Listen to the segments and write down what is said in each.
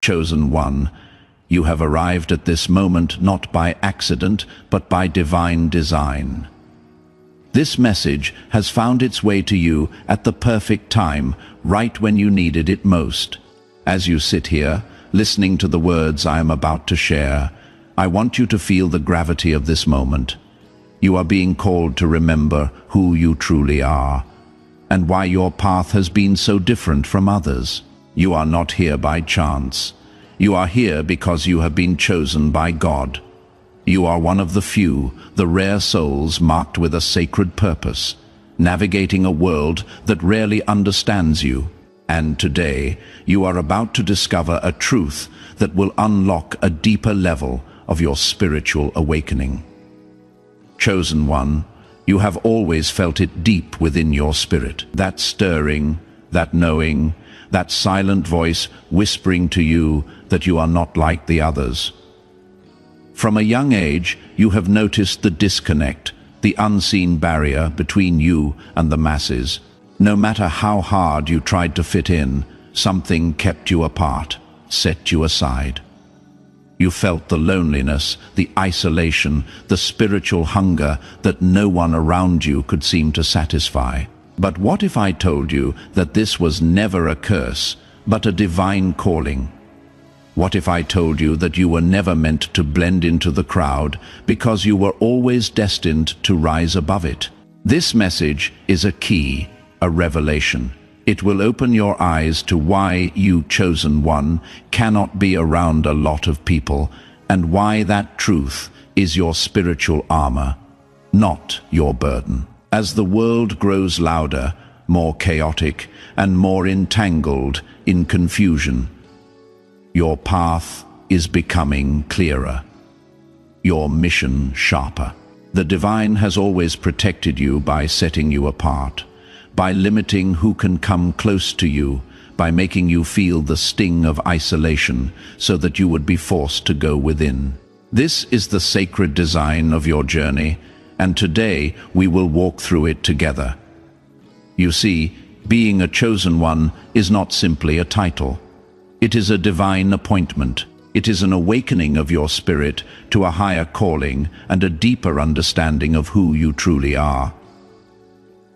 chosen one. You have arrived at this moment not by accident, but by divine design. This message has found its way to you at the perfect time, right when you needed it most. As you sit here, listening to the words I am about to share, I want you to feel the gravity of this moment. You are being called to remember who you truly are, and why your path has been so different from others. You are not here by chance. You are here because you have been chosen by God. You are one of the few, the rare souls marked with a sacred purpose, navigating a world that rarely understands you. And today, you are about to discover a truth that will unlock a deeper level of your spiritual awakening. Chosen one, you have always felt it deep within your spirit. That stirring, that knowing, that silent voice whispering to you that you are not like the others. From a young age, you have noticed the disconnect, the unseen barrier between you and the masses. No matter how hard you tried to fit in, something kept you apart, set you aside. You felt the loneliness, the isolation, the spiritual hunger that no one around you could seem to satisfy. But what if I told you that this was never a curse, but a divine calling? What if I told you that you were never meant to blend into the crowd because you were always destined to rise above it? This message is a key, a revelation. It will open your eyes to why you, chosen one, cannot be around a lot of people, and why that truth is your spiritual armor, not your burden. As the world grows louder, more chaotic, and more entangled in confusion, your path is becoming clearer, your mission sharper. The divine has always protected you by setting you apart, by limiting who can come close to you, by making you feel the sting of isolation so that you would be forced to go within. This is the sacred design of your journey, and today we will walk through it together. You see, being a chosen one is not simply a title. It is a divine appointment. It is an awakening of your spirit to a higher calling and a deeper understanding of who you truly are.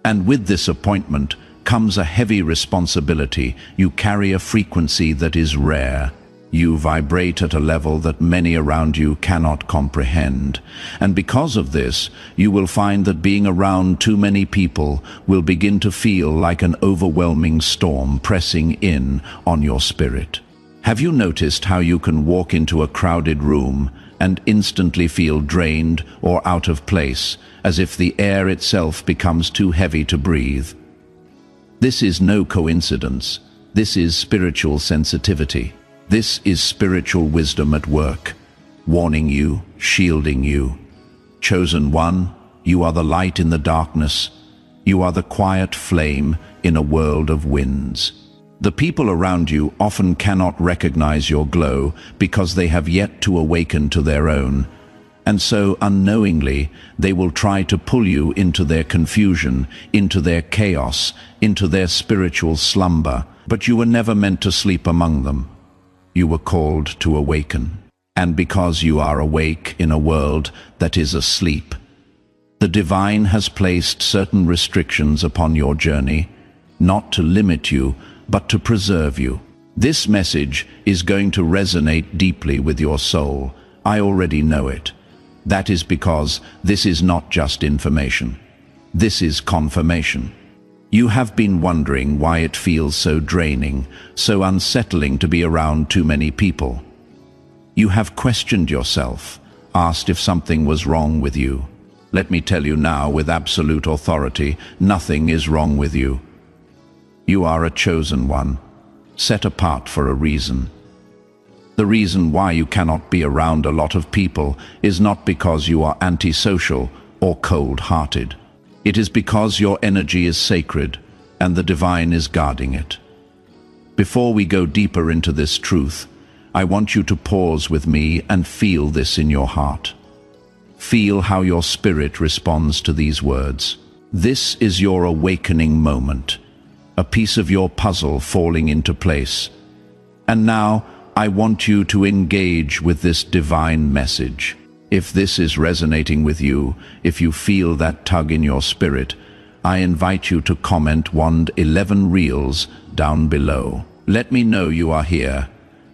And with this appointment comes a heavy responsibility. You carry a frequency that is rare. You vibrate at a level that many around you cannot comprehend. And because of this, you will find that being around too many people will begin to feel like an overwhelming storm pressing in on your spirit. Have you noticed how you can walk into a crowded room and instantly feel drained or out of place, as if the air itself becomes too heavy to breathe? This is no coincidence. This is spiritual sensitivity. This is spiritual wisdom at work, warning you, shielding you. Chosen one, you are the light in the darkness. You are the quiet flame in a world of winds. The people around you often cannot recognize your glow because they have yet to awaken to their own. And so, unknowingly, they will try to pull you into their confusion, into their chaos, into their spiritual slumber. But you were never meant to sleep among them. You were called to awaken. And because you are awake in a world that is asleep, the divine has placed certain restrictions upon your journey, not to limit you, but to preserve you. This message is going to resonate deeply with your soul. I already know it. That is because this is not just information. This is confirmation. You have been wondering why it feels so draining, so unsettling to be around too many people. You have questioned yourself, asked if something was wrong with you. Let me tell you now with absolute authority, nothing is wrong with you. You are a chosen one, set apart for a reason. The reason why you cannot be around a lot of people is not because you are antisocial or cold-hearted. It is because your energy is sacred and the divine is guarding it. Before we go deeper into this truth, I want you to pause with me and feel this in your heart. Feel how your spirit responds to these words. This is your awakening moment, a piece of your puzzle falling into place. And now, I want you to engage with this divine message. If this is resonating with you, if you feel that tug in your spirit, I invite you to comment Wand 11 Reels down below. Let me know you are here.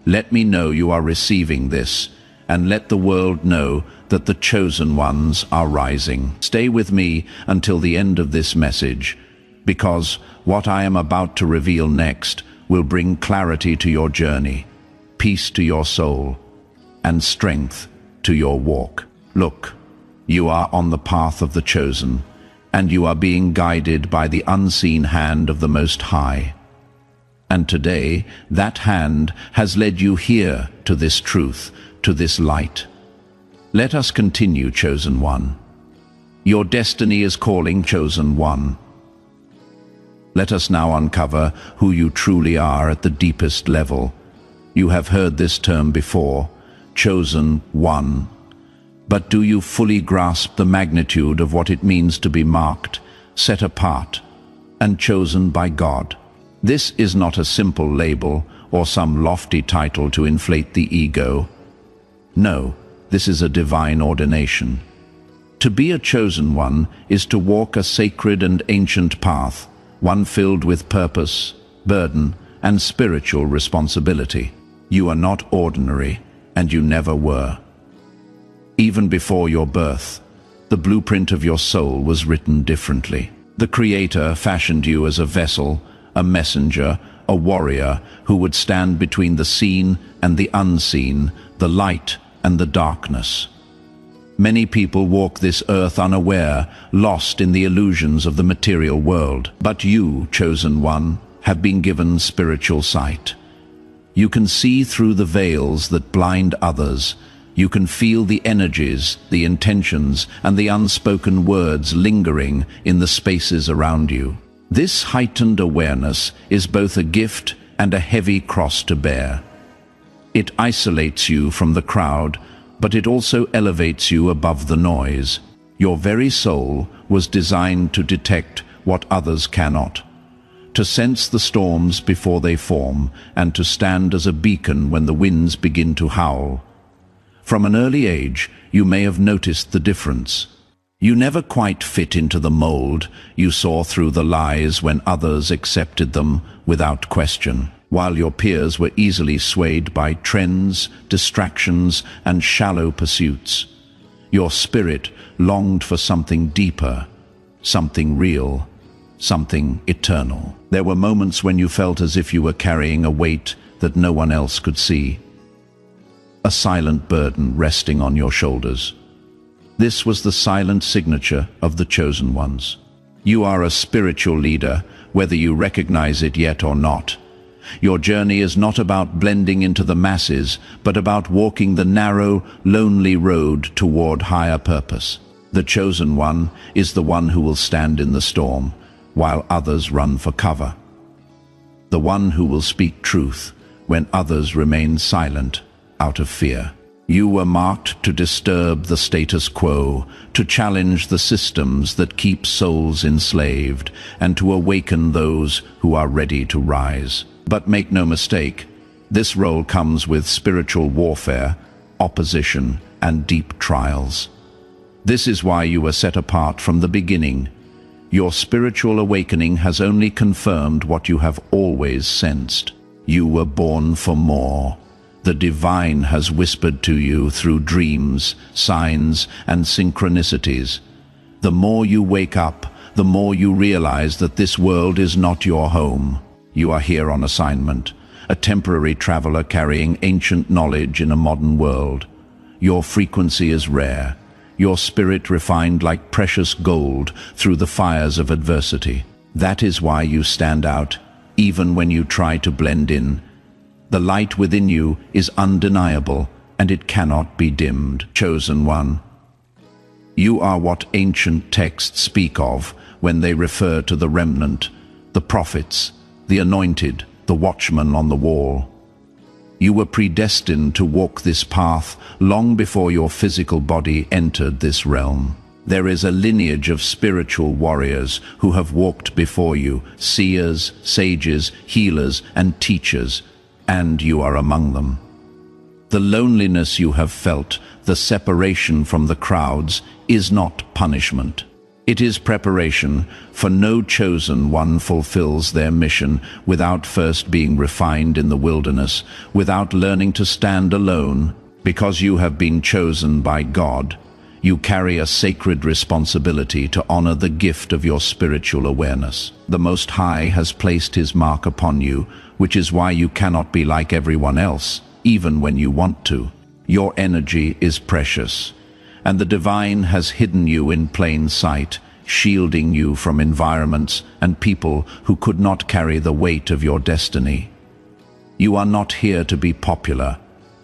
Let me know you are receiving this, and let the world know that the chosen ones are rising. Stay with me until the end of this message, because what I am about to reveal next will bring clarity to your journey, peace to your soul, and strength to your walk. Look, you are on the path of the chosen, and you are being guided by the unseen hand of the Most High. And today, that hand has led you here to this truth, to this light. Let us continue, Chosen One. Your destiny is calling, Chosen One. Let us now uncover who you truly are at the deepest level. You have heard this term before, Chosen One. But do you fully grasp the magnitude of what it means to be marked, set apart, and chosen by God? This is not a simple label or some lofty title to inflate the ego. No, this is a divine ordination. To be a chosen one is to walk a sacred and ancient path, one filled with purpose, burden, and spiritual responsibility. You are not ordinary, and you never were. Even before your birth, the blueprint of your soul was written differently. The Creator fashioned you as a vessel, a messenger, a warrior who would stand between the seen and the unseen, the light and the darkness. Many people walk this earth unaware, lost in the illusions of the material world. But you, Chosen One, have been given spiritual sight. You can see through the veils that blind others. You can feel the energies, the intentions, and the unspoken words lingering in the spaces around you. This heightened awareness is both a gift and a heavy cross to bear. It isolates you from the crowd, but it also elevates you above the noise. Your very soul was designed to detect what others cannot, to sense the storms before they form, and to stand as a beacon when the winds begin to howl. From an early age, you may have noticed the difference. You never quite fit into the mold. You saw through the lies when others accepted them without question, while your peers were easily swayed by trends, distractions, and shallow pursuits. Your spirit longed for something deeper, something real, something eternal. There were moments when you felt as if you were carrying a weight that no one else could see, a silent burden resting on your shoulders. This was the silent signature of the chosen ones. You are a spiritual leader, whether you recognize it yet or not. Your journey is not about blending into the masses, but about walking the narrow, lonely road toward higher purpose. The chosen one is the one who will stand in the storm, while others run for cover. The one who will speak truth when others remain silent out of fear. You were marked to disturb the status quo, to challenge the systems that keep souls enslaved, and to awaken those who are ready to rise. But make no mistake, this role comes with spiritual warfare, opposition, and deep trials. This is why you were set apart from the beginning. Your spiritual awakening has only confirmed what you have always sensed. You were born for more. The divine has whispered to you through dreams, signs, and synchronicities. The more you wake up, the more you realize that this world is not your home. You are here on assignment, a temporary traveler carrying ancient knowledge in a modern world. Your frequency is rare, your spirit refined like precious gold through the fires of adversity. That is why you stand out, even when you try to blend in. The light within you is undeniable, and it cannot be dimmed. Chosen one, you are what ancient texts speak of when they refer to the remnant, the prophets, the anointed, the watchman on the wall. You were predestined to walk this path long before your physical body entered this realm. There is a lineage of spiritual warriors who have walked before you, seers, sages, healers, and teachers, and you are among them. The loneliness you have felt, the separation from the crowds, is not punishment. It is preparation, for no chosen one fulfills their mission without first being refined in the wilderness, without learning to stand alone. Because you have been chosen by God, you carry a sacred responsibility to honor the gift of your spiritual awareness. The Most High has placed His mark upon you, which is why you cannot be like everyone else, even when you want to. Your energy is precious, and the divine has hidden you in plain sight, shielding you from environments and people who could not carry the weight of your destiny. You are not here to be popular.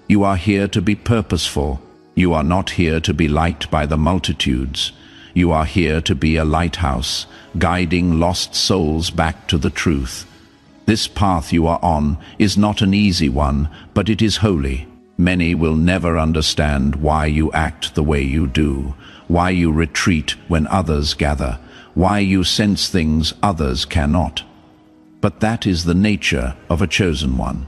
You are here to be purposeful. You are not here to be liked by the multitudes. You are here to be a lighthouse, guiding lost souls back to the truth. This path you are on is not an easy one, but it is holy. Many will never understand why you act the way you do, why you retreat when others gather, why you sense things others cannot. But that is the nature of a chosen one.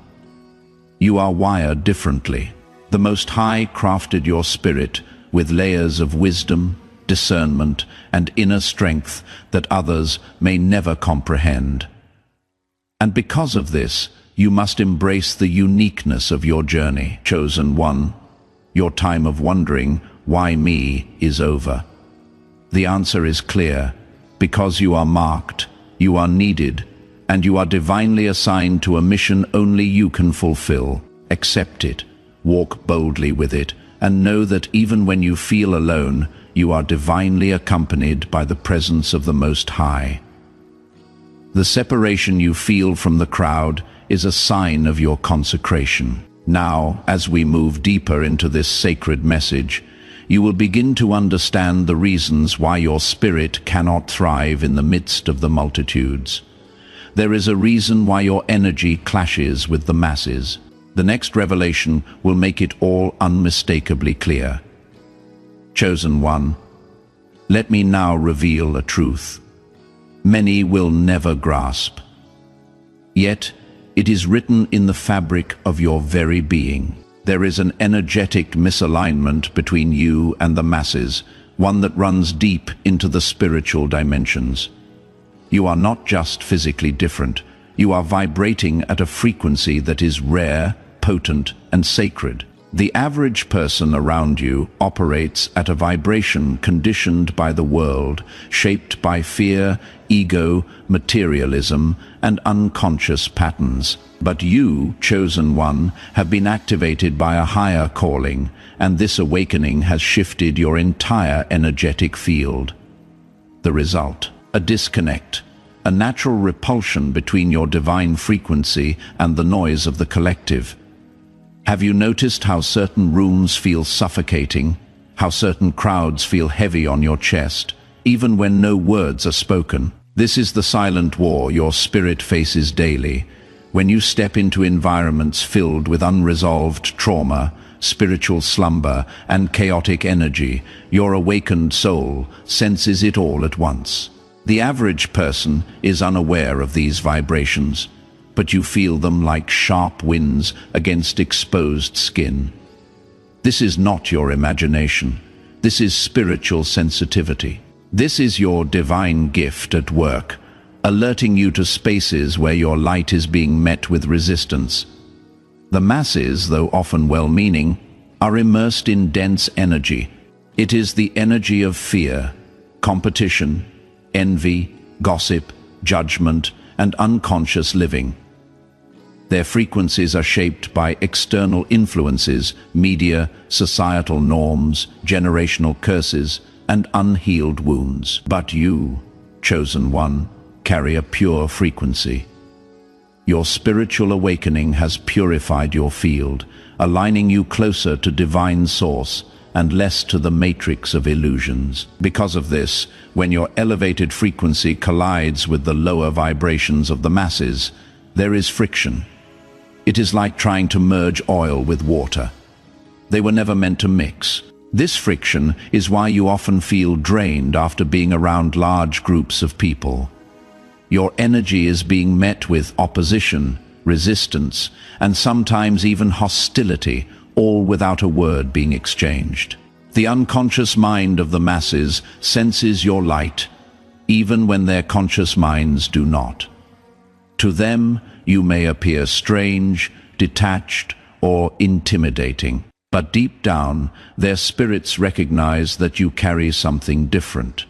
You are wired differently. The Most High crafted your spirit with layers of wisdom, discernment, and inner strength that others may never comprehend. And because of this, you must embrace the uniqueness of your journey. Chosen one, your time of wondering, why me, is over. The answer is clear. Because you are marked, you are needed, and you are divinely assigned to a mission only you can fulfill. Accept it, walk boldly with it, and know that even when you feel alone, you are divinely accompanied by the presence of the Most High. The separation you feel from the crowd is a sign of your consecration. Now, as we move deeper into this sacred message, you will begin to understand the reasons why your spirit cannot thrive in the midst of the multitudes. There is a reason why your energy clashes with the masses. The next revelation will make it all unmistakably clear. Chosen one, let me now reveal a truth many will never grasp. Yet, it is written in the fabric of your very being. There is an energetic misalignment between you and the masses, one that runs deep into the spiritual dimensions. You are not just physically different, you are vibrating at a frequency that is rare, potent, and sacred. The average person around you operates at a vibration conditioned by the world, shaped by fear, ego, materialism, and unconscious patterns. But you, chosen one, have been activated by a higher calling, and this awakening has shifted your entire energetic field. The result: a disconnect, a natural repulsion between your divine frequency and the noise of the collective. Have you noticed how certain rooms feel suffocating, how certain crowds feel heavy on your chest, even when no words are spoken? This is the silent war your spirit faces daily. When you step into environments filled with unresolved trauma, spiritual slumber, and chaotic energy, your awakened soul senses it all at once. The average person is unaware of these vibrations, but you feel them like sharp winds against exposed skin. This is not your imagination. This is spiritual sensitivity. This is your divine gift at work, alerting you to spaces where your light is being met with resistance. The masses, though often well-meaning, are immersed in dense energy. It is the energy of fear, competition, envy, gossip, judgment, and unconscious living. Their frequencies are shaped by external influences, media, societal norms, generational curses, and unhealed wounds. But you, chosen one, carry a pure frequency. Your spiritual awakening has purified your field, aligning you closer to divine source and less to the matrix of illusions. Because of this, when your elevated frequency collides with the lower vibrations of the masses, there is friction. It is like trying to merge oil with water. They were never meant to mix. This friction is why you often feel drained after being around large groups of people. Your energy is being met with opposition, resistance, and sometimes even hostility, all without a word being exchanged. The unconscious mind of the masses senses your light, even when their conscious minds do not. To them, you may appear strange, detached, or intimidating. But deep down, their spirits recognize that you carry something different,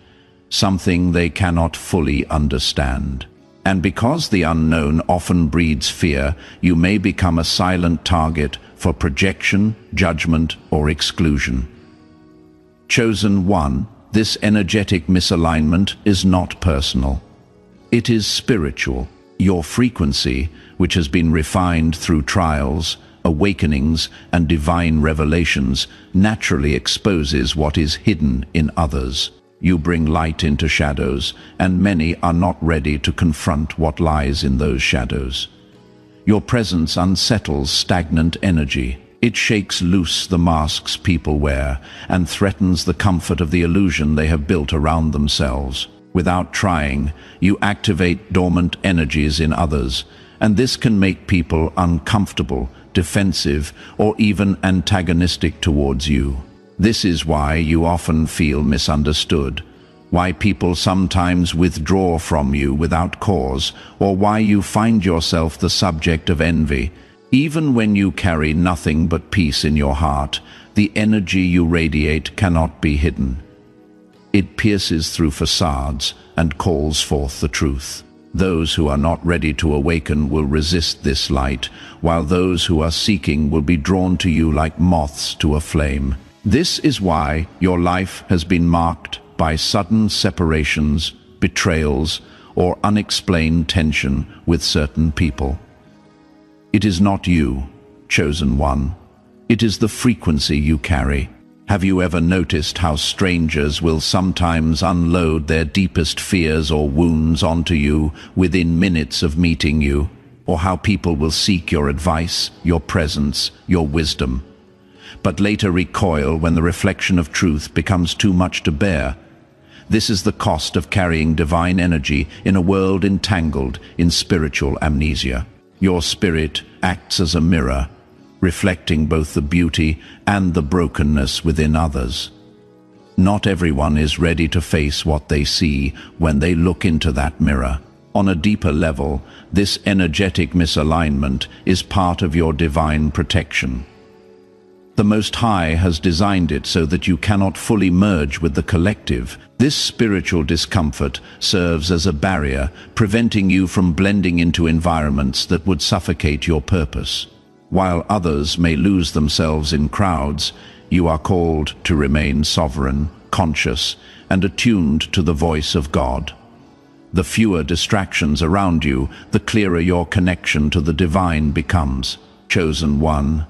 something they cannot fully understand. And because the unknown often breeds fear, you may become a silent target for projection, judgment, or exclusion. Chosen one, this energetic misalignment is not personal. It is spiritual. Your frequency, which has been refined through trials, awakenings, and divine revelations, naturally exposes what is hidden in others. You bring light into shadows, and many are not ready to confront what lies in those shadows. Your presence unsettles stagnant energy. It shakes loose the masks people wear and threatens the comfort of the illusion they have built around themselves. Without trying, you activate dormant energies in others, and this can make people uncomfortable, defensive, or even antagonistic towards you. This is why you often feel misunderstood, why people sometimes withdraw from you without cause, or why you find yourself the subject of envy. Even when you carry nothing but peace in your heart, the energy you radiate cannot be hidden. It pierces through facades and calls forth the truth. Those who are not ready to awaken will resist this light, while those who are seeking will be drawn to you like moths to a flame. This is why your life has been marked by sudden separations, betrayals, or unexplained tension with certain people. It is not you, chosen one. It is the frequency you carry. Have you ever noticed how strangers will sometimes unload their deepest fears or wounds onto you within minutes of meeting you? Or how people will seek your advice, your presence, your wisdom, but later recoil when the reflection of truth becomes too much to bear? This is the cost of carrying divine energy in a world entangled in spiritual amnesia. Your spirit acts as a mirror, reflecting both the beauty and the brokenness within others. Not everyone is ready to face what they see when they look into that mirror. On a deeper level, this energetic misalignment is part of your divine protection. The Most High has designed it so that you cannot fully merge with the collective. This spiritual discomfort serves as a barrier, preventing you from blending into environments that would suffocate your purpose. While others may lose themselves in crowds, you are called to remain sovereign, conscious, and attuned to the voice of God. The fewer distractions around you, the clearer your connection to the divine becomes. Chosen one,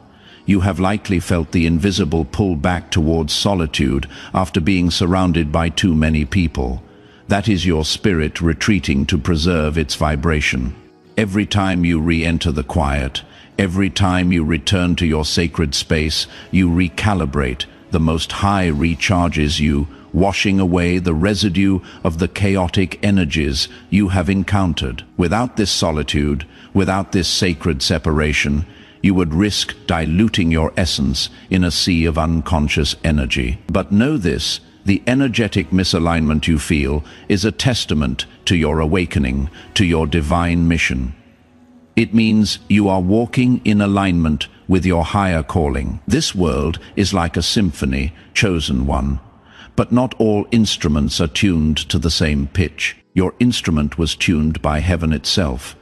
you have likely felt the invisible pull back towards solitude after being surrounded by too many people. That is your spirit retreating to preserve its vibration. Every time you re-enter the quiet, every time you return to your sacred space, you recalibrate. The Most High recharges you, washing away the residue of the chaotic energies you have encountered. Without this solitude, without this sacred separation, you would risk diluting your essence in a sea of unconscious energy. But know this, the energetic misalignment you feel is a testament to your awakening, to your divine mission. It means you are walking in alignment with your higher calling. This world is like a symphony, chosen one. But not all instruments are tuned to the same pitch. Your instrument was tuned by heaven itself.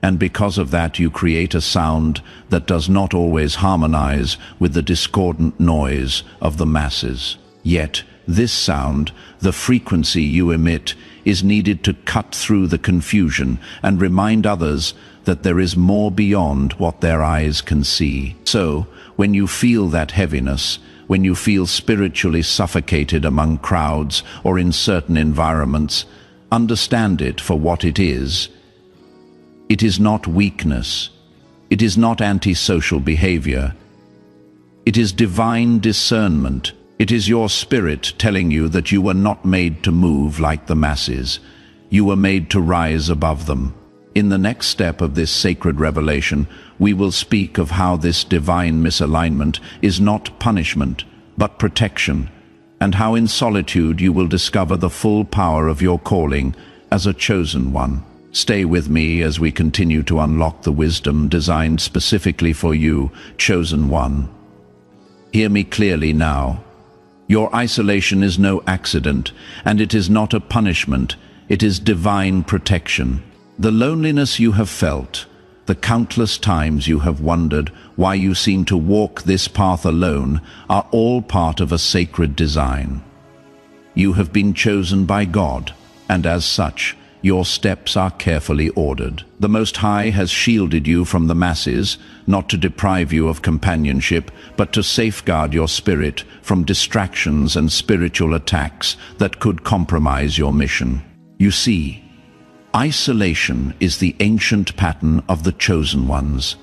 And because of that you create a sound that does not always harmonize with the discordant noise of the masses. Yet, this sound, the frequency you emit, is needed to cut through the confusion and remind others that there is more beyond what their eyes can see. So, when you feel that heaviness, when you feel spiritually suffocated among crowds or in certain environments, understand it for what it is. It is not weakness. It is not antisocial behavior. It is divine discernment. It is your spirit telling you that you were not made to move like the masses. You were made to rise above them. In the next step of this sacred revelation, we will speak of how this divine misalignment is not punishment, but protection, and how in solitude you will discover the full power of your calling as a chosen one. Stay with me as we continue to unlock the wisdom designed specifically for you, chosen one. Hear me clearly now. Your isolation is no accident, and it is not a punishment. It is divine protection. The loneliness you have felt, the countless times you have wondered why you seem to walk this path alone, are all part of a sacred design. You have been chosen by God, and as such, your steps are carefully ordered. The Most High has shielded you from the masses, not to deprive you of companionship, but to safeguard your spirit from distractions and spiritual attacks that could compromise your mission. You see, isolation is the ancient pattern of the chosen ones.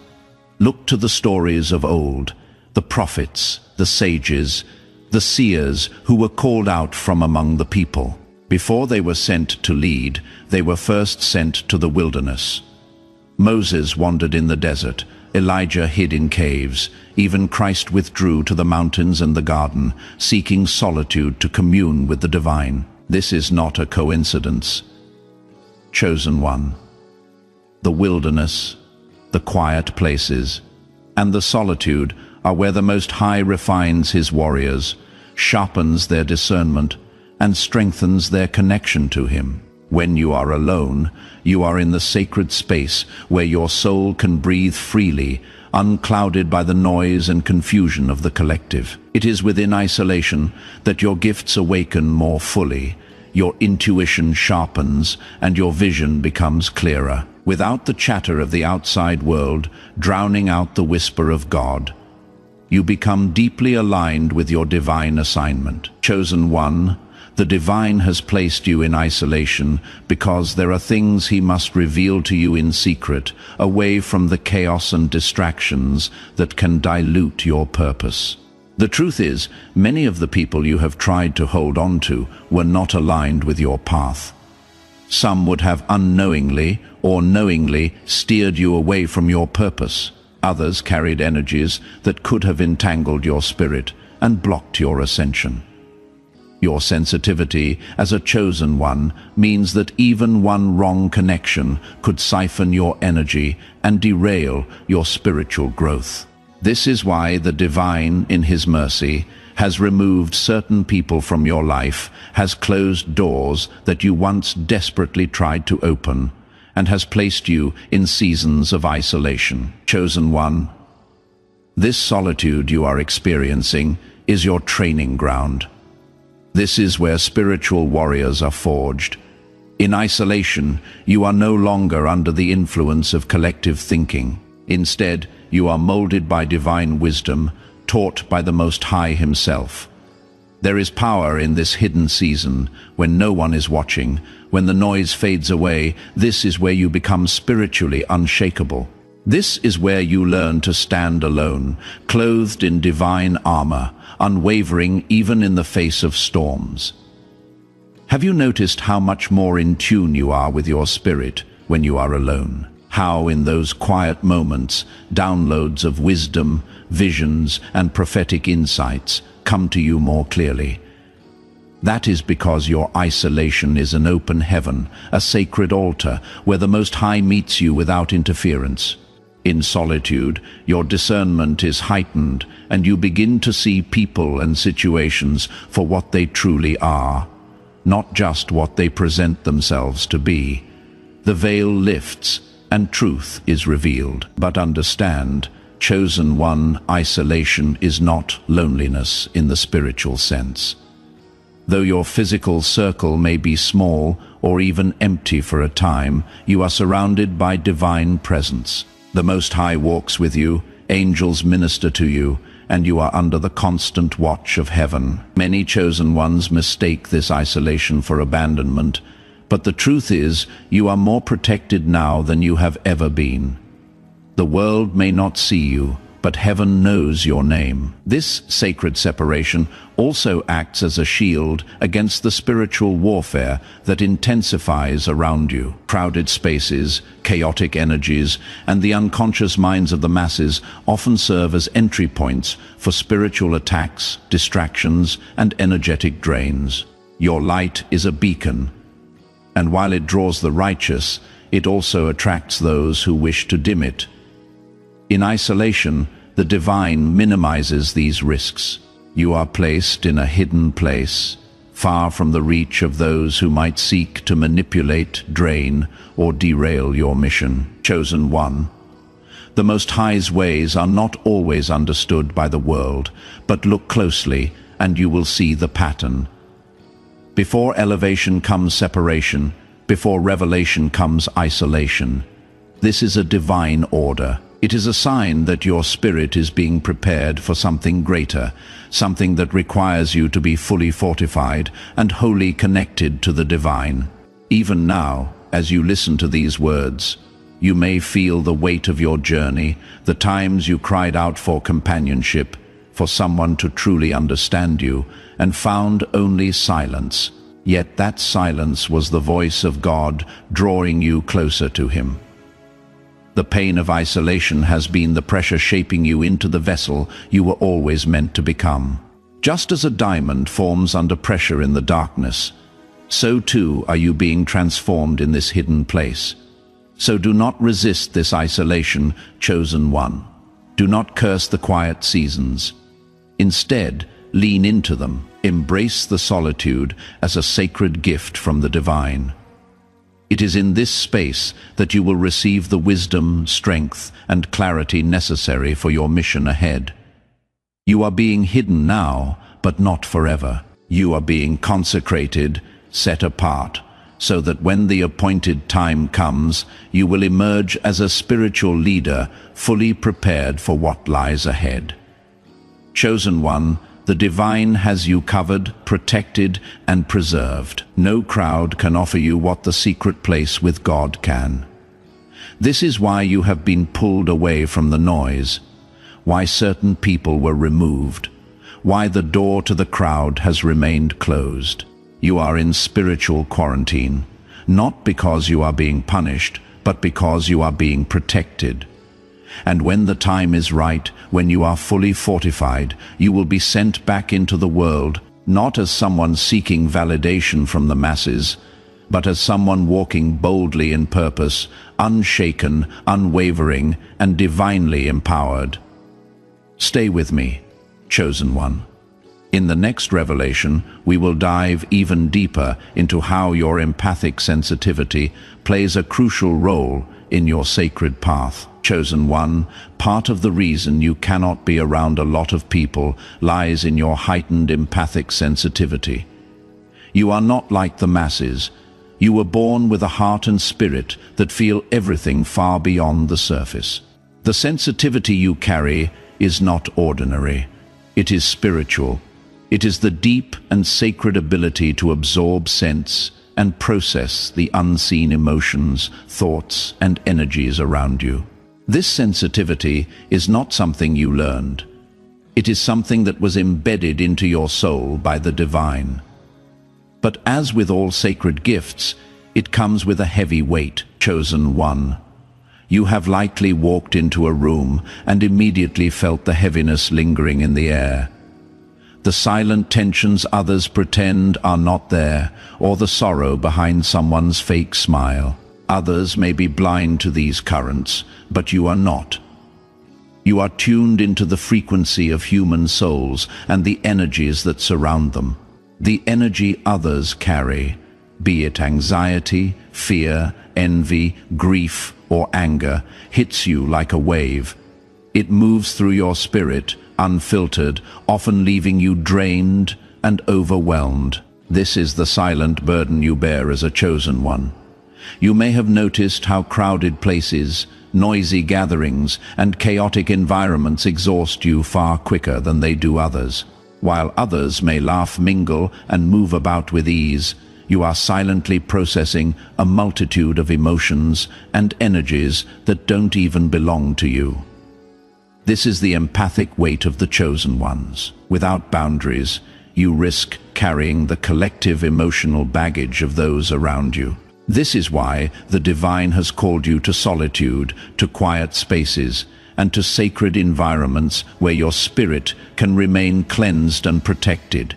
Look to the stories of old, the prophets, the sages, the seers who were called out from among the people. Before they were sent to lead, they were first sent to the wilderness. Moses wandered in the desert, Elijah hid in caves, even Christ withdrew to the mountains and the garden, seeking solitude to commune with the divine. This is not a coincidence. Chosen one. The wilderness, the quiet places, and the solitude are where the Most High refines his warriors, sharpens their discernment, and strengthens their connection to him. When you are alone, you are in the sacred space where your soul can breathe freely, unclouded by the noise and confusion of the collective. It is within isolation that your gifts awaken more fully, your intuition sharpens, and your vision becomes clearer. Without the chatter of the outside world drowning out the whisper of God, you become deeply aligned with your divine assignment. Chosen one, the divine has placed you in isolation because there are things he must reveal to you in secret, away from the chaos and distractions that can dilute your purpose. The truth is, many of the people you have tried to hold on to were not aligned with your path. Some would have unknowingly or knowingly steered you away from your purpose. Others carried energies that could have entangled your spirit and blocked your ascension. Your sensitivity as a chosen one means that even one wrong connection could siphon your energy and derail your spiritual growth. This is why the divine, in his mercy, has removed certain people from your life, has closed doors that you once desperately tried to open, and has placed you in seasons of isolation. Chosen one, this solitude you are experiencing is your training ground. This is where spiritual warriors are forged. In isolation, you are no longer under the influence of collective thinking. Instead, you are molded by divine wisdom, taught by the Most High himself. There is power in this hidden season, when no one is watching, when the noise fades away. This is where you become spiritually unshakable. This is where you learn to stand alone, clothed in divine armor, unwavering even in the face of storms. Have you noticed how much more in tune you are with your spirit when you are alone? How in those quiet moments, downloads of wisdom, visions, and prophetic insights come to you more clearly? That is because your isolation is an open heaven, a sacred altar where the Most High meets you without interference. In solitude, your discernment is heightened, and you begin to see people and situations for what they truly are, not just what they present themselves to be. The veil lifts, and truth is revealed. But understand, chosen one, isolation is not loneliness in the spiritual sense. Though your physical circle may be small or even empty for a time, you are surrounded by divine presence. The Most High walks with you, angels minister to you, and you are under the constant watch of heaven. Many chosen ones mistake this isolation for abandonment, but the truth is, you are more protected now than you have ever been. The world may not see you, but heaven knows your name. This sacred separation also acts as a shield against the spiritual warfare that intensifies around you. Crowded spaces, chaotic energies, and the unconscious minds of the masses often serve as entry points for spiritual attacks, distractions, and energetic drains. Your light is a beacon, and while it draws the righteous, it also attracts those who wish to dim it. In isolation, the divine minimizes these risks. You are placed in a hidden place, far from the reach of those who might seek to manipulate, drain, or derail your mission. Chosen one. The Most High's ways are not always understood by the world, but look closely and you will see the pattern. Before elevation comes separation, before revelation comes isolation. This is a divine order. It is a sign that your spirit is being prepared for something greater, something that requires you to be fully fortified and wholly connected to the divine. Even now, as you listen to these words, you may feel the weight of your journey, the times you cried out for companionship, for someone to truly understand you, and found only silence. Yet that silence was the voice of God drawing you closer to Him. The pain of isolation has been the pressure shaping you into the vessel you were always meant to become. Just as a diamond forms under pressure in the darkness, so too are you being transformed in this hidden place. So do not resist this isolation, chosen one. Do not curse the quiet seasons. Instead, lean into them. Embrace the solitude as a sacred gift from the divine. It is in this space that you will receive the wisdom, strength, and clarity necessary for your mission ahead. You are being hidden now, but not forever. You are being consecrated, set apart, so that when the appointed time comes, you will emerge as a spiritual leader, fully prepared for what lies ahead. Chosen one, the divine has you covered, protected, and preserved. No crowd can offer you what the secret place with God can. This is why you have been pulled away from the noise, why certain people were removed, why the door to the crowd has remained closed. You are in spiritual quarantine, not because you are being punished, but because you are being protected. And when the time is right, when you are fully fortified, you will be sent back into the world, not as someone seeking validation from the masses, but as someone walking boldly in purpose, unshaken, unwavering, and divinely empowered. Stay with me, chosen one. In the next revelation, we will dive even deeper into how your empathic sensitivity plays a crucial role in your sacred path. Chosen one, part of the reason you cannot be around a lot of people lies in your heightened empathic sensitivity. You are not like the masses. You were born with a heart and spirit that feel everything far beyond the surface. The sensitivity you carry is not ordinary. It is spiritual. It is the deep and sacred ability to absorb sense and process the unseen emotions, thoughts, and energies around you. This sensitivity is not something you learned. It is something that was embedded into your soul by the divine. But as with all sacred gifts, it comes with a heavy weight. Chosen one. You have likely walked into a room and immediately felt the heaviness lingering in the air. The silent tensions others pretend are not there, or the sorrow behind someone's fake smile. Others may be blind to these currents, but you are not. You are tuned into the frequency of human souls and the energies that surround them. The energy others carry, be it anxiety, fear, envy, grief, or anger, hits you like a wave. It moves through your spirit, unfiltered, often leaving you drained and overwhelmed. This is the silent burden you bear as a chosen one. You may have noticed how crowded places, noisy gatherings, and chaotic environments exhaust you far quicker than they do others. While others may laugh, mingle, and move about with ease, you are silently processing a multitude of emotions and energies that don't even belong to you. This is the empathic weight of the chosen ones. Without boundaries, you risk carrying the collective emotional baggage of those around you. This is why the divine has called you to solitude, to quiet spaces, and to sacred environments where your spirit can remain cleansed and protected.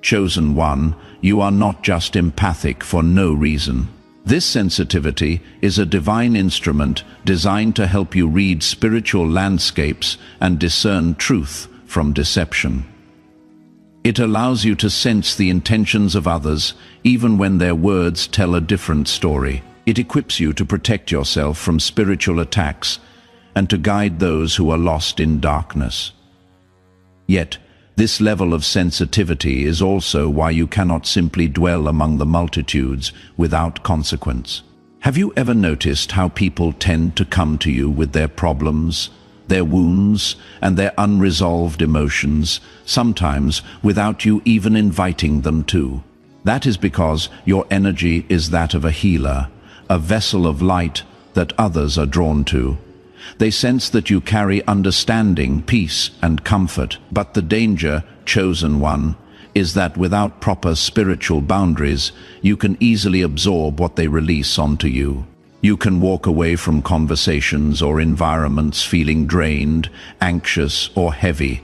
Chosen one, you are not just empathic for no reason. This sensitivity is a divine instrument designed to help you read spiritual landscapes and discern truth from deception. It allows you to sense the intentions of others, even when their words tell a different story. It equips you to protect yourself from spiritual attacks and to guide those who are lost in darkness. Yet, this level of sensitivity is also why you cannot simply dwell among the multitudes without consequence. Have you ever noticed how people tend to come to you with their problems, their wounds, and their unresolved emotions, sometimes without you even inviting them to? That is because your energy is that of a healer, a vessel of light that others are drawn to. They sense that you carry understanding, peace, and comfort. But the danger, chosen one, is that without proper spiritual boundaries, you can easily absorb what they release onto you. You can walk away from conversations or environments feeling drained, anxious, or heavy,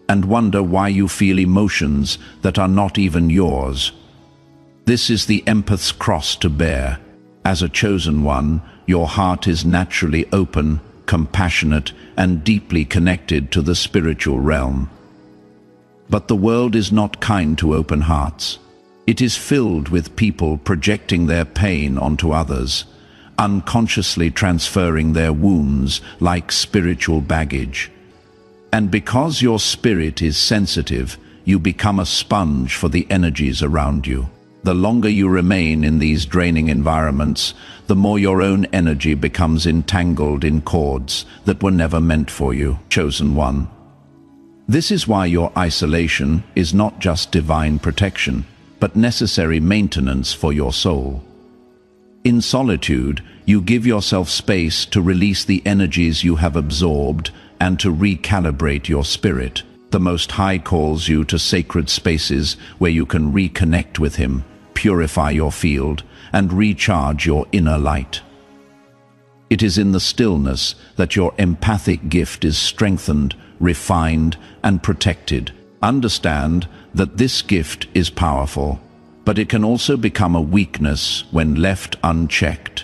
and wonder why you feel emotions that are not even yours. This is the empath's cross to bear. As a chosen one, your heart is naturally open, compassionate, and deeply connected to the spiritual realm. But the world is not kind to open hearts. It is filled with people projecting their pain onto others, unconsciously transferring their wounds like spiritual baggage. And because your spirit is sensitive, you become a sponge for the energies around you. The longer you remain in these draining environments, the more your own energy becomes entangled in cords that were never meant for you, chosen one. This is why your isolation is not just divine protection, but necessary maintenance for your soul. In solitude, you give yourself space to release the energies you have absorbed and to recalibrate your spirit. The Most High calls you to sacred spaces where you can reconnect with Him, purify your field, and recharge your inner light. It is in the stillness that your empathic gift is strengthened, refined, and protected. Understand that this gift is powerful, but it can also become a weakness when left unchecked.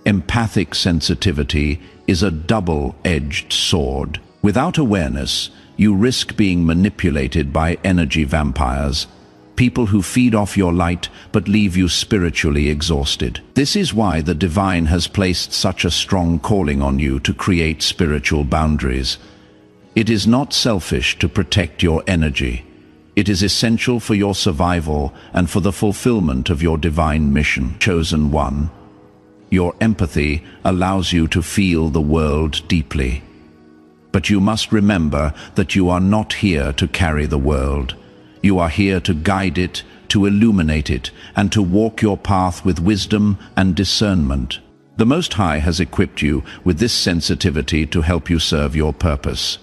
Empathic sensitivity is a double-edged sword. Without awareness, you risk being manipulated by energy vampires, people who feed off your light but leave you spiritually exhausted. This is why the divine has placed such a strong calling on you to create spiritual boundaries. It is not selfish to protect your energy. It is essential for your survival and for the fulfillment of your divine mission. Chosen one, your empathy allows you to feel the world deeply. But you must remember that you are not here to carry the world. You are here to guide it, to illuminate it, and to walk your path with wisdom and discernment. The Most High has equipped you with this sensitivity to help you serve your purpose.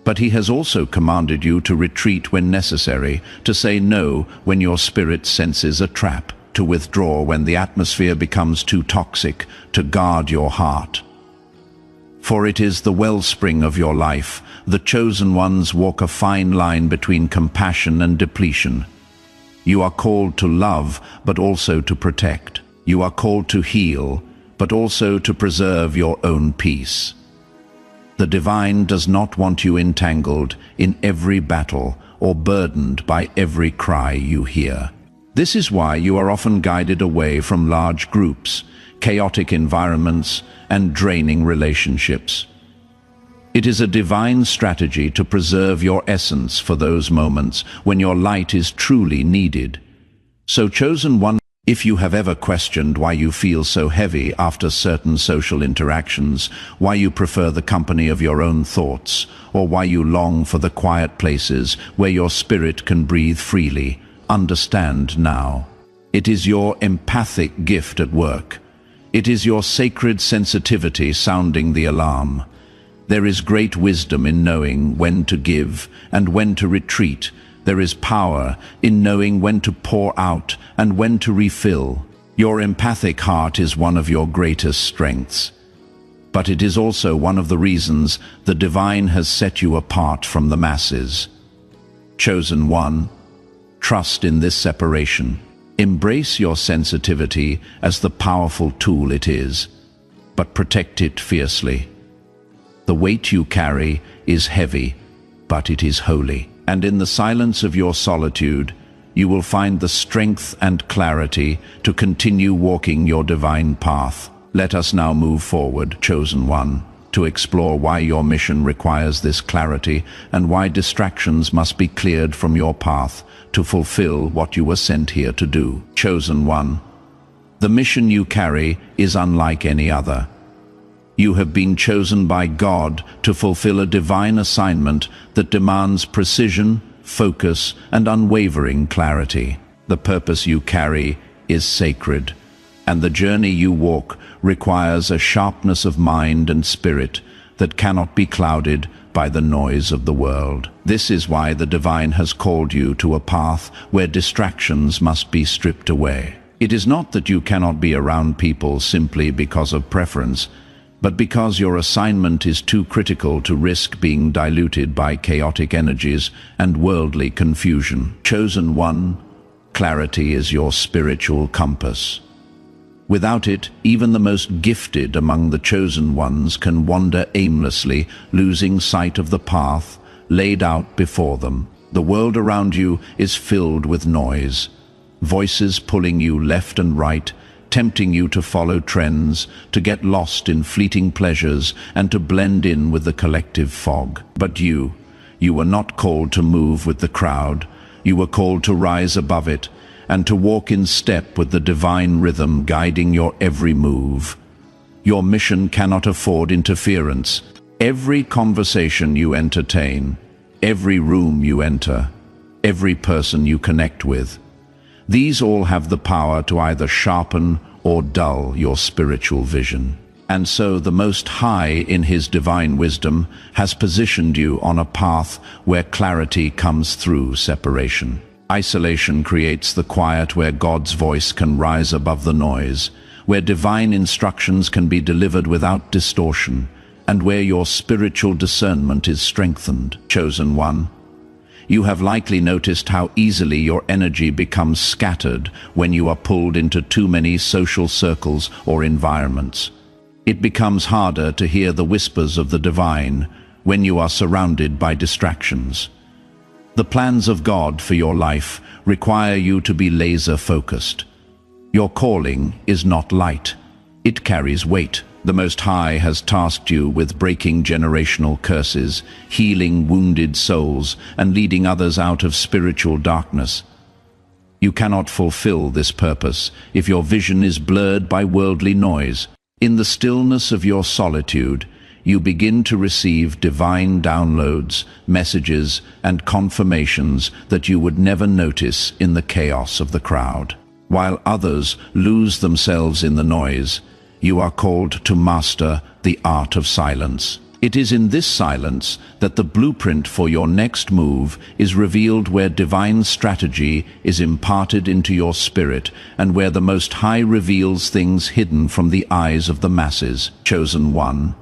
But He has also commanded you to retreat when necessary, to say no when your spirit senses a trap, to withdraw when the atmosphere becomes too toxic, to guard your heart. For it is the wellspring of your life. The chosen ones walk a fine line between compassion and depletion. You are called to love, but also to protect. You are called to heal, but also to preserve your own peace. The divine does not want you entangled in every battle or burdened by every cry you hear. This is why you are often guided away from large groups, chaotic environments, and draining relationships. It is a divine strategy to preserve your essence for those moments when your light is truly needed. So, chosen one, if you have ever questioned why you feel so heavy after certain social interactions, why you prefer the company of your own thoughts, or why you long for the quiet places where your spirit can breathe freely, understand now. It is your empathic gift at work. It is your sacred sensitivity sounding the alarm. There is great wisdom in knowing when to give and when to retreat. There is power in knowing when to pour out and when to refill. Your empathic heart is one of your greatest strengths. But it is also one of the reasons the divine has set you apart from the masses. Chosen one, trust in this separation. Embrace your sensitivity as the powerful tool it is, but protect it fiercely. The weight you carry is heavy, but it is holy. And in the silence of your solitude, you will find the strength and clarity to continue walking your divine path. Let us now move forward, chosen one, to explore why your mission requires this clarity and why distractions must be cleared from your path to fulfill what you were sent here to do. Chosen one, the mission you carry is unlike any other. You have been chosen by God to fulfill a divine assignment that demands precision, focus, and unwavering clarity. The purpose you carry is sacred, and the journey you walk requires a sharpness of mind and spirit that cannot be clouded by the noise of the world. This is why the divine has called you to a path where distractions must be stripped away. It is not that you cannot be around people simply because of preference, but because your assignment is too critical to risk being diluted by chaotic energies and worldly confusion. Chosen one, clarity is your spiritual compass. Without it, even the most gifted among the chosen ones can wander aimlessly, losing sight of the path laid out before them. The world around you is filled with noise, voices pulling you left and right, tempting you to follow trends, to get lost in fleeting pleasures, and to blend in with the collective fog. But you were not called to move with the crowd. You were called to rise above it, and to walk in step with the divine rhythm guiding your every move. Your mission cannot afford interference. Every conversation you entertain, every room you enter, every person you connect with, these all have the power to either sharpen or dull your spiritual vision. And so the Most High, in His divine wisdom, has positioned you on a path where clarity comes through separation. Isolation creates the quiet where God's voice can rise above the noise, where divine instructions can be delivered without distortion, and where your spiritual discernment is strengthened. Chosen one, you have likely noticed how easily your energy becomes scattered when you are pulled into too many social circles or environments. It becomes harder to hear the whispers of the divine when you are surrounded by distractions. The plans of God for your life require you to be laser-focused. Your calling is not light. It carries weight. The Most High has tasked you with breaking generational curses, healing wounded souls, and leading others out of spiritual darkness. You cannot fulfill this purpose if your vision is blurred by worldly noise. In the stillness of your solitude, you begin to receive divine downloads, messages, and confirmations that you would never notice in the chaos of the crowd. While others lose themselves in the noise, you are called to master the art of silence. It is in this silence that the blueprint for your next move is revealed, where divine strategy is imparted into your spirit, and where the Most High reveals things hidden from the eyes of the masses. Chosen one,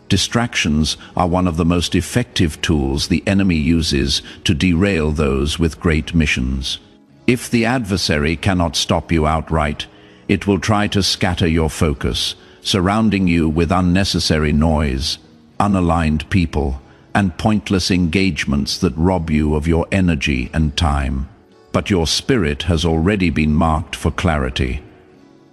distractions are one of the most effective tools the enemy uses to derail those with great missions. If the adversary cannot stop you outright, it will try to scatter your focus, surrounding you with unnecessary noise, unaligned people, and pointless engagements that rob you of your energy and time. But your spirit has already been marked for clarity.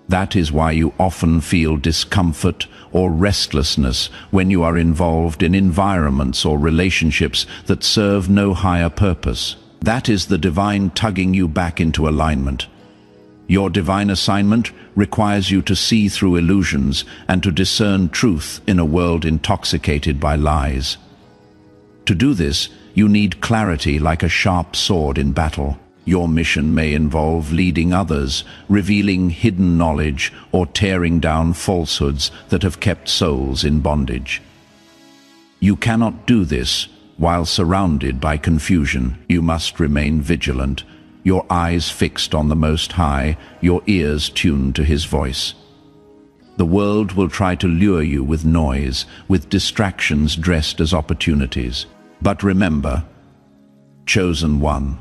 That is why you often feel discomfort or restlessness when you are involved in environments or relationships that serve no higher purpose. That is the divine tugging you back into alignment. Your divine assignment requires you to see through illusions and to discern truth in a world intoxicated by lies. To do this, you need clarity like a sharp sword in battle. Your mission may involve leading others, revealing hidden knowledge, or tearing down falsehoods that have kept souls in bondage. You cannot do this while surrounded by confusion. You must remain vigilant, your eyes fixed on the Most High, your ears tuned to His voice. The world will try to lure you with noise, with distractions dressed as opportunities. But remember, chosen one,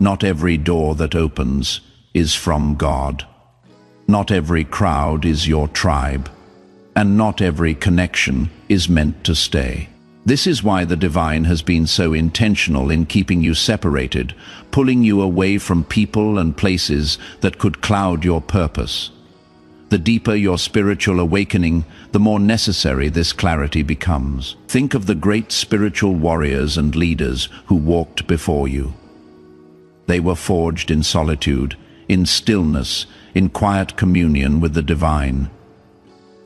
not every door that opens is from God. Not every crowd is your tribe, and not every connection is meant to stay. This is why the divine has been so intentional in keeping you separated, pulling you away from people and places that could cloud your purpose. The deeper your spiritual awakening, the more necessary this clarity becomes. Think of the great spiritual warriors and leaders who walked before you. They were forged in solitude, in stillness, in quiet communion with the divine.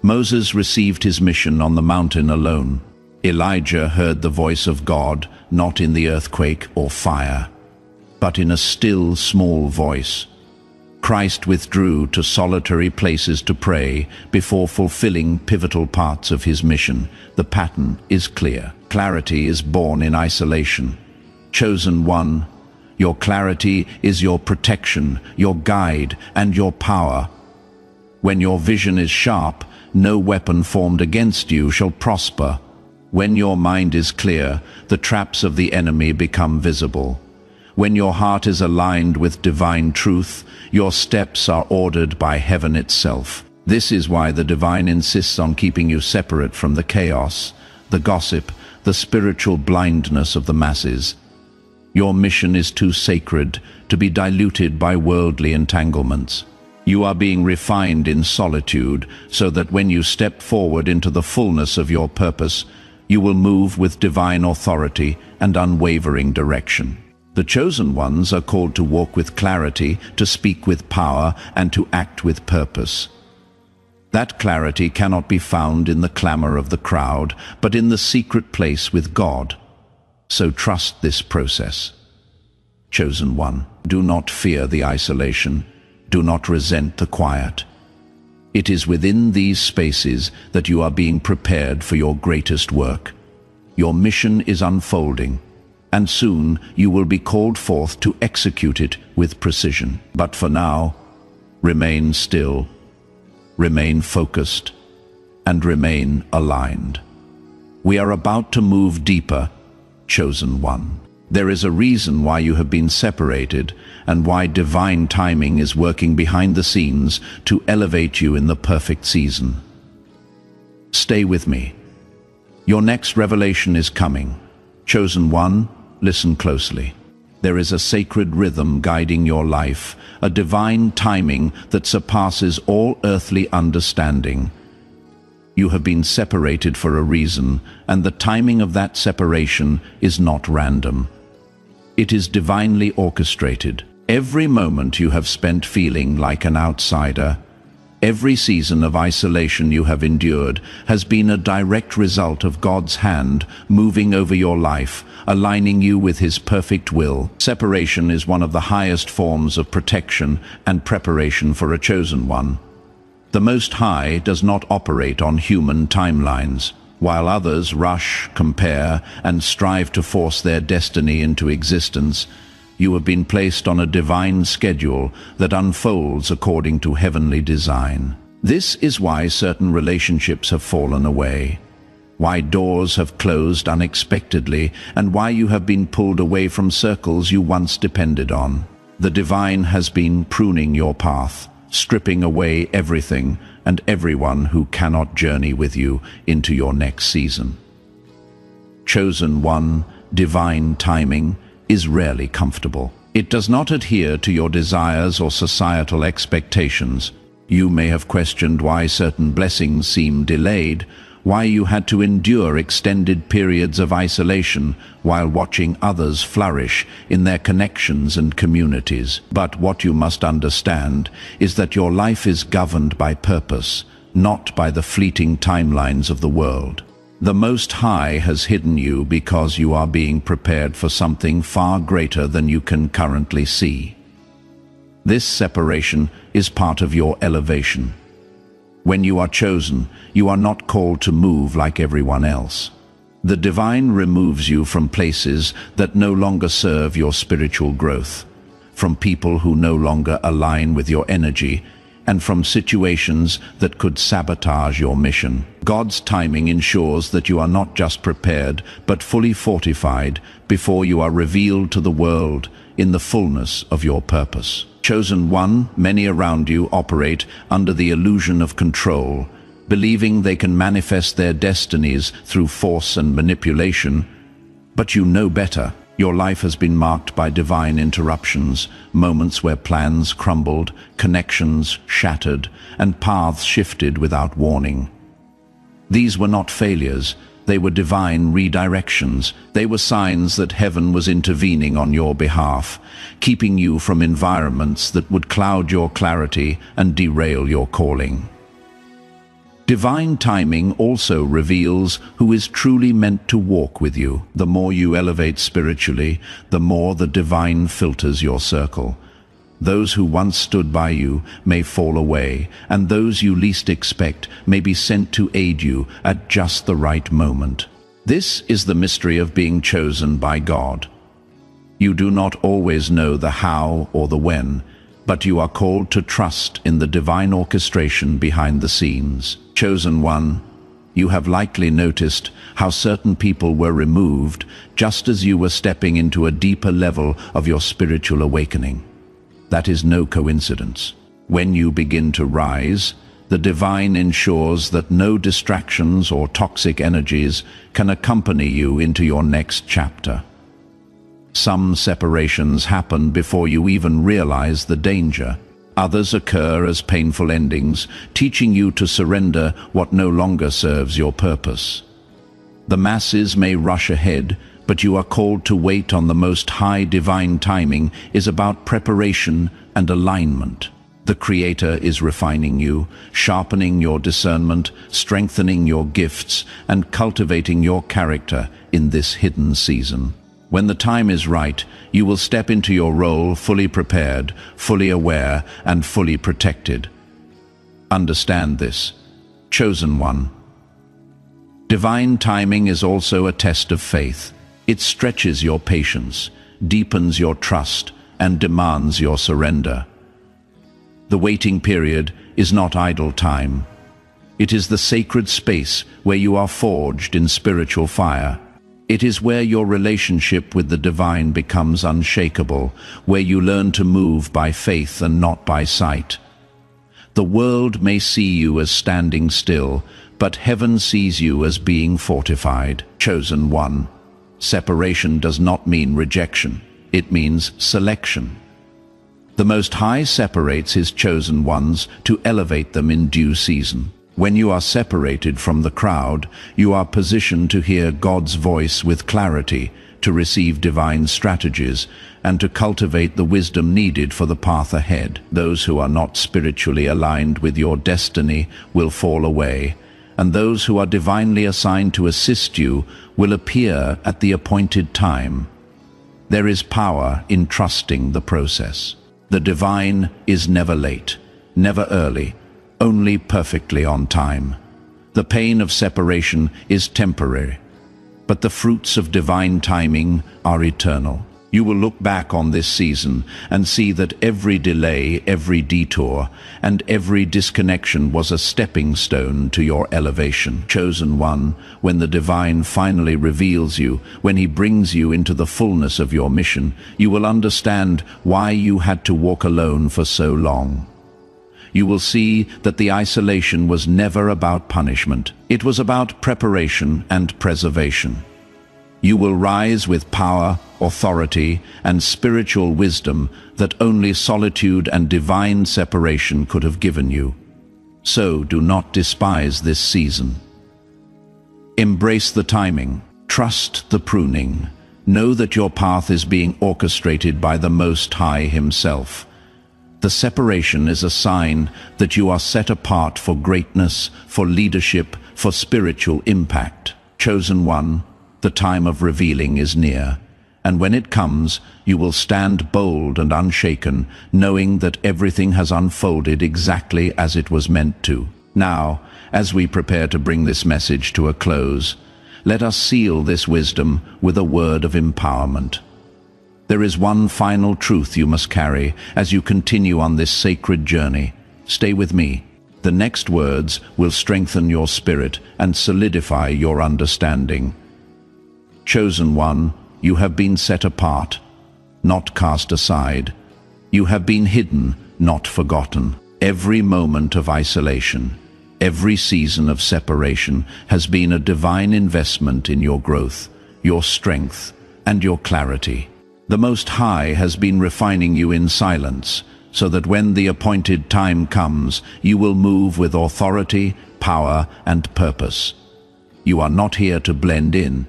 Moses received his mission on the mountain alone. Elijah heard the voice of God, not in the earthquake or fire, but in a still, small voice. Christ withdrew to solitary places to pray before fulfilling pivotal parts of his mission. The pattern is clear. Clarity is born in isolation. Chosen one, your clarity is your protection, your guide, and your power. When your vision is sharp, no weapon formed against you shall prosper. When your mind is clear, the traps of the enemy become visible. When your heart is aligned with divine truth, your steps are ordered by heaven itself. This is why the divine insists on keeping you separate from the chaos, the gossip, the spiritual blindness of the masses. Your mission is too sacred to be diluted by worldly entanglements. You are being refined in solitude so that when you step forward into the fullness of your purpose, you will move with divine authority and unwavering direction. The chosen ones are called to walk with clarity, to speak with power, and to act with purpose. That clarity cannot be found in the clamor of the crowd, but in the secret place with God. So trust this process. Chosen one, do not fear the isolation. Do not resent the quiet. It is within these spaces that you are being prepared for your greatest work. Your mission is unfolding, and soon you will be called forth to execute it with precision. But for now, remain still, remain focused, and remain aligned. We are about to move deeper, chosen one. There is a reason why you have been separated and why divine timing is working behind the scenes to elevate you in the perfect season. Stay with me. Your next revelation is coming. Chosen one, listen closely. There is a sacred rhythm guiding your life, a divine timing that surpasses all earthly understanding. You have been separated for a reason, and the timing of that separation is not random. It is divinely orchestrated. Every moment you have spent feeling like an outsider, every season of isolation you have endured has been a direct result of God's hand moving over your life, aligning you with His perfect will. Separation is one of the highest forms of protection and preparation for a chosen one. The Most High does not operate on human timelines. While others rush, compare, and strive to force their destiny into existence, you have been placed on a divine schedule that unfolds according to heavenly design. This is why certain relationships have fallen away, why doors have closed unexpectedly, and why you have been pulled away from circles you once depended on. The divine has been pruning your path, stripping away everything and everyone who cannot journey with you into your next season. Chosen one, divine timing is rarely comfortable. It does not adhere to your desires or societal expectations. You may have questioned why certain blessings seem delayed, why you had to endure extended periods of isolation while watching others flourish in their connections and communities. But what you must understand is that your life is governed by purpose, not by the fleeting timelines of the world. The Most High has hidden you because you are being prepared for something far greater than you can currently see. This separation is part of your elevation. When you are chosen, you are not called to move like everyone else. The divine removes you from places that no longer serve your spiritual growth, from people who no longer align with your energy, and from situations that could sabotage your mission. God's timing ensures that you are not just prepared, but fully fortified before you are revealed to the world in the fullness of your purpose. Chosen one, many around you operate under the illusion of control, believing they can manifest their destinies through force and manipulation. But you know better. Your life has been marked by divine interruptions, moments where plans crumbled, connections shattered, and paths shifted without warning. These were not failures, they were divine redirections. They were signs that heaven was intervening on your behalf, keeping you from environments that would cloud your clarity and derail your calling. Divine timing also reveals who is truly meant to walk with you. The more you elevate spiritually, the more the divine filters your circle. Those who once stood by you may fall away, and those you least expect may be sent to aid you at just the right moment. This is the mystery of being chosen by God. You do not always know the how or the when, but you are called to trust in the divine orchestration behind the scenes. Chosen one, you have likely noticed how certain people were removed just as you were stepping into a deeper level of your spiritual awakening. That is no coincidence. When you begin to rise, the divine ensures that no distractions or toxic energies can accompany you into your next chapter. Some separations happen before you even realize the danger. Others occur as painful endings, teaching you to surrender what no longer serves your purpose. The masses may rush ahead, but you are called to wait on the Most High. Divine timing is about preparation and alignment. The Creator is refining you, sharpening your discernment, strengthening your gifts, and cultivating your character in this hidden season. When the time is right, you will step into your role fully prepared, fully aware, and fully protected. Understand this, chosen one. Divine timing is also a test of faith. It stretches your patience, deepens your trust, and demands your surrender. The waiting period is not idle time. It is the sacred space where you are forged in spiritual fire. It is where your relationship with the divine becomes unshakable, where you learn to move by faith and not by sight. The world may see you as standing still, but heaven sees you as being fortified. Chosen one. Separation does not mean rejection. It means selection. The Most High separates His chosen ones to elevate them in due season. When you are separated from the crowd, you are positioned to hear God's voice with clarity, to receive divine strategies, and to cultivate the wisdom needed for the path ahead. Those who are not spiritually aligned with your destiny will fall away, and those who are divinely assigned to assist you will appear at the appointed time. There is power in trusting the process. The divine is never late, never early, only perfectly on time. The pain of separation is temporary, but the fruits of divine timing are eternal. You will look back on this season and see that every delay, every detour, and every disconnection was a stepping stone to your elevation. Chosen one, when the divine finally reveals you, when He brings you into the fullness of your mission, you will understand why you had to walk alone for so long. You will see that the isolation was never about punishment. It was about preparation and preservation. You will rise with power, authority, and spiritual wisdom that only solitude and divine separation could have given you. So do not despise this season. Embrace the timing. Trust the pruning. Know that your path is being orchestrated by the Most High Himself. The separation is a sign that you are set apart for greatness, for leadership, for spiritual impact. Chosen one, the time of revealing is near, and when it comes, you will stand bold and unshaken, knowing that everything has unfolded exactly as it was meant to. Now, as we prepare to bring this message to a close, let us seal this wisdom with a word of empowerment. There is one final truth you must carry as you continue on this sacred journey. Stay with me. The next words will strengthen your spirit and solidify your understanding. Chosen one, you have been set apart, not cast aside. You have been hidden, not forgotten. Every moment of isolation, every season of separation has been a divine investment in your growth, your strength, and your clarity. The Most High has been refining you in silence, so that when the appointed time comes, you will move with authority, power, and purpose. You are not here to blend in.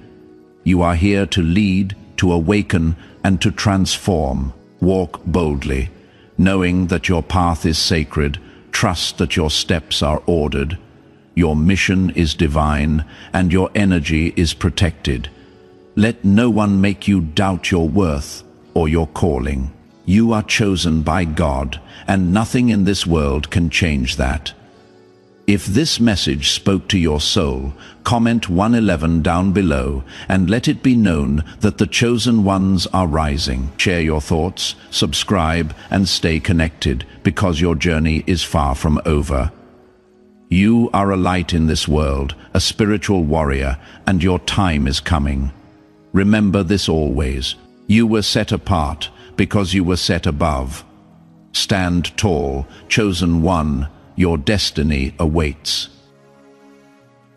You are here to lead, to awaken, and to transform. Walk boldly, knowing that your path is sacred. Trust that your steps are ordered. Your mission is divine, and your energy is protected. Let no one make you doubt your worth or your calling. You are chosen by God, and nothing in this world can change that. If this message spoke to your soul, comment 111 down below and let it be known that the chosen ones are rising. Share your thoughts, subscribe, and stay connected, because your journey is far from over. You are a light in this world, a spiritual warrior, and your time is coming. Remember this always. You were set apart because you were set above. Stand tall, chosen one, your destiny awaits.